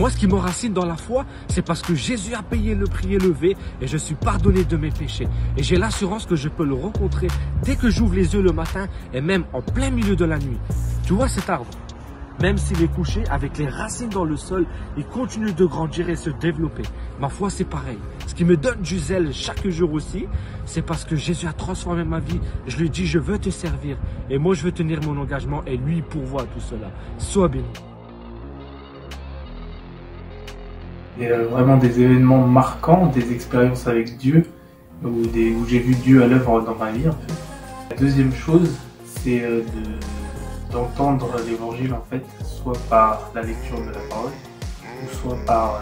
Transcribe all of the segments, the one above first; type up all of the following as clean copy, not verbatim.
Moi, ce qui m'enracine dans la foi, c'est parce que Jésus a payé le prix élevé et je suis pardonné de mes péchés. Et j'ai l'assurance que je peux le rencontrer dès que j'ouvre les yeux le matin et même en plein milieu de la nuit. Tu vois cet arbre? Même s'il est couché avec les racines dans le sol, il continue de grandir et se développer. Ma foi, c'est pareil. Ce qui me donne du zèle chaque jour aussi, c'est parce que Jésus a transformé ma vie. Je lui dis, je veux te servir. Et moi, je veux tenir mon engagement et lui, il pourvoit tout cela. Sois béni. Il y a vraiment des événements marquants, des expériences avec Dieu, où j'ai vu Dieu à l'œuvre dans ma vie en fait. La deuxième chose, c'est d'entendre l'évangile en fait, soit par la lecture de la parole, ou soit par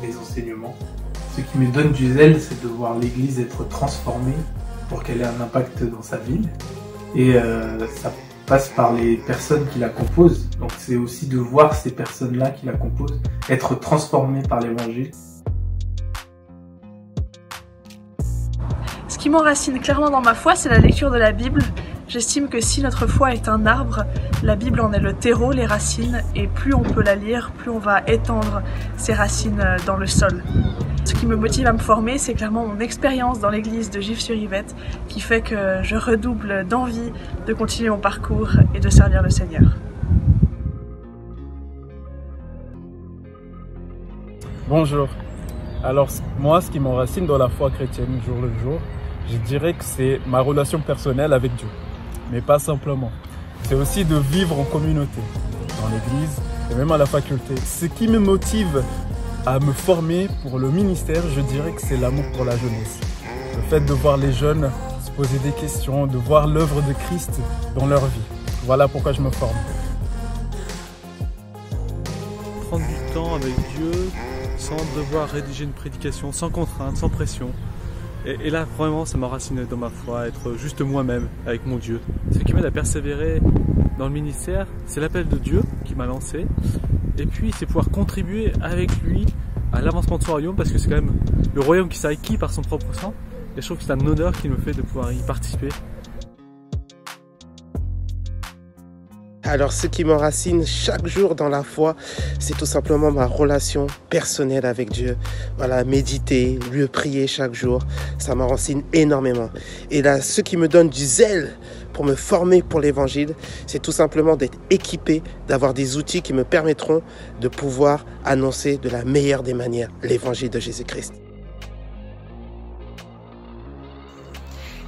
les enseignements. Ce qui me donne du zèle, c'est de voir l'église être transformée pour qu'elle ait un impact dans sa ville. Et ça passe par les personnes qui la composent. Donc c'est aussi de voir ces personnes-là qui la composent être transformées par l'évangile. Ce qui m'enracine clairement dans ma foi, c'est la lecture de la Bible. J'estime que si notre foi est un arbre, la Bible en est le terreau, les racines, et plus on peut la lire, plus on va étendre ses racines dans le sol. Ce qui me motive à me former, c'est clairement mon expérience dans l'église de Gif-sur-Yvette qui fait que je redouble d'envie de continuer mon parcours et de servir le Seigneur. Bonjour. Alors moi, ce qui m'enracine dans la foi chrétienne jour le jour, je dirais que c'est ma relation personnelle avec Dieu. Mais pas simplement. C'est aussi de vivre en communauté, dans l'église et même à la faculté. Ce qui me motive à me former pour le ministère, je dirais que c'est l'amour pour la jeunesse. Le fait de voir les jeunes se poser des questions, de voir l'œuvre de Christ dans leur vie. Voilà pourquoi je me forme. Prendre du temps avec Dieu sans devoir rédiger une prédication, sans contrainte, sans pression. Et là, vraiment, ça m'enracine dans ma foi, être juste moi-même avec mon Dieu. Ce qui m'aide à persévérer dans le ministère, c'est l'appel de Dieu qui m'a lancé. Et puis, c'est pouvoir contribuer avec lui à l'avancement de son royaume, parce que c'est quand même le royaume qui s'est acquis par son propre sang. Et je trouve que c'est un honneur qui me fait de pouvoir y participer. Alors ce qui m'enracine chaque jour dans la foi, c'est tout simplement ma relation personnelle avec Dieu. Voilà, méditer, lui prier chaque jour, ça m'enracine énormément. Et là, ce qui me donne du zèle pour me former pour l'évangile, c'est tout simplement d'être équipé, d'avoir des outils qui me permettront de pouvoir annoncer de la meilleure des manières l'évangile de Jésus-Christ.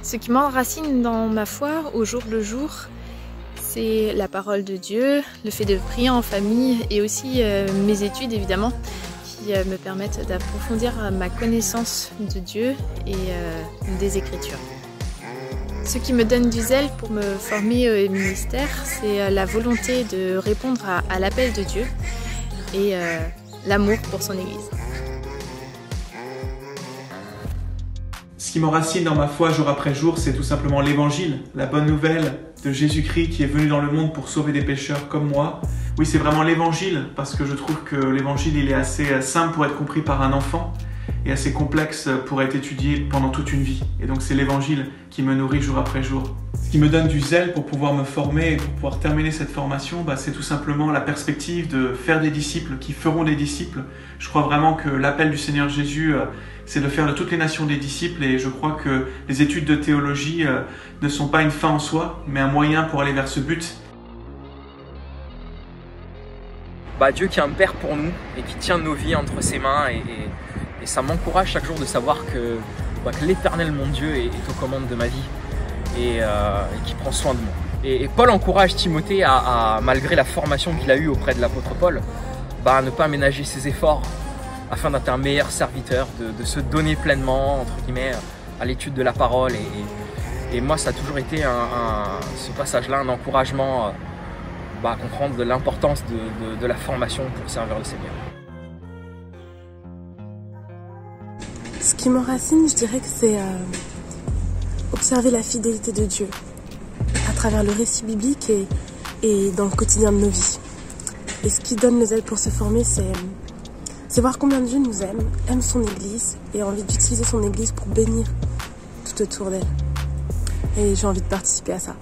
Ce qui m'enracine dans ma foi au jour le jour, c'est la parole de Dieu, le fait de prier en famille et aussi mes études évidemment qui me permettent d'approfondir ma connaissance de Dieu et des Écritures. Ce qui me donne du zèle pour me former au ministère, c'est la volonté de répondre à l'appel de Dieu et l'amour pour son Église. Ce qui m'enracine dans ma foi jour après jour, c'est tout simplement l'évangile, la bonne nouvelle de Jésus-Christ qui est venu dans le monde pour sauver des pécheurs comme moi. Oui, c'est vraiment l'évangile, parce que je trouve que l'évangile il est assez simple pour être compris par un enfant et assez complexe pour être étudié pendant toute une vie. Et donc c'est l'évangile qui me nourrit jour après jour. Ce qui me donne du zèle pour pouvoir me former et pour pouvoir terminer cette formation, c'est tout simplement la perspective de faire des disciples qui feront des disciples. Je crois vraiment que l'appel du Seigneur Jésus, c'est de faire de toutes les nations des disciples, et je crois que les études de théologie ne sont pas une fin en soi, mais un moyen pour aller vers ce but. Dieu qui est un Père pour nous et qui tient nos vies entre ses mains, et ça m'encourage chaque jour de savoir que l'Éternel, mon Dieu, est aux commandes de ma vie et qui prend soin de moi. Et Paul encourage Timothée à malgré la formation qu'il a eue auprès de l'apôtre Paul, à ne pas ménager ses efforts afin d'être un meilleur serviteur, de se donner pleinement, entre guillemets, à l'étude de la parole. Et moi, ça a toujours été ce passage-là, un encouragement à comprendre de l'importance de la formation pour servir le Seigneur. Ce qui m'enracine, je dirais que c'est observer la fidélité de Dieu à travers le récit biblique et dans le quotidien de nos vies. Et ce qui donne le zèle pour se former, c'est voir combien Dieu nous aime son Église et a envie d'utiliser son Église pour bénir tout autour d'elle. Et j'ai envie de participer à ça.